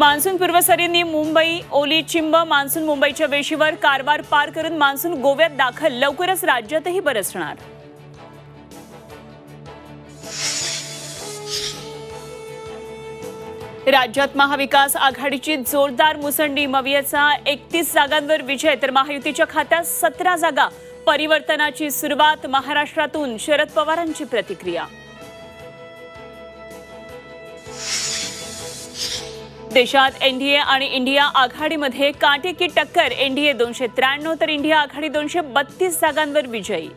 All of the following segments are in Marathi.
मान्सून पूर्वसरींनी मुंबई ओली चिंब मान्सून मुंबईच्या वेशीवर कारवार पार करून मान्सून गोव्यात दाखल, लवकरच राज्यातही बरसणार। राज्यात महाविकास आघाडीची जोरदार मुसंडी, मवियाचा 31 जागांवर विजय तर महायुतीच्या खात्यात 17 जागा। परिवर्तनाची सुरुवात, महाराष्ट्रातून शरद पवारांची प्रतिक्रिया। देशात एनडीए आणि इंडिया आघाडीमध्ये काटेकी टक्कर, एनडीए 293 तर इंडिया आघाडी 232 जागांवर विजयी।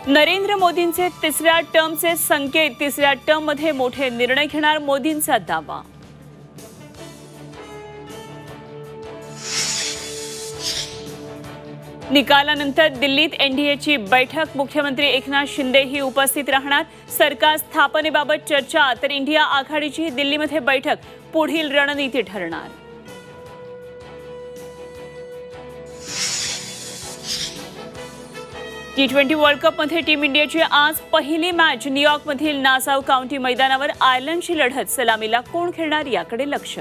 नरेंद्र मोदींचे तिसऱ्या टर्मचे संकेत, तिसऱ्या टर्ममध्ये मोठे निर्णय घेणार मोदींचा दावा। निकालानंतर दिल्लीत एनडीएची बैठक, मुख्यमंत्री एकनाथ शिंदेही उपस्थित राहणार। सरकार स्थापनेबाबत चर्चा तर इंडिया आघाडीची दिल्लीमध्ये बैठक, पुढील रणनीती ठरणार। T20 वर्ल्ड कपमध्ये टीम इंडियाची आज पहिली मॅच, न्यूयॉर्कमधील नासाऊ काउंटी मैदानावर आयर्लंडची लढत। सलामीला कोण खेळणार याकडे लक्ष।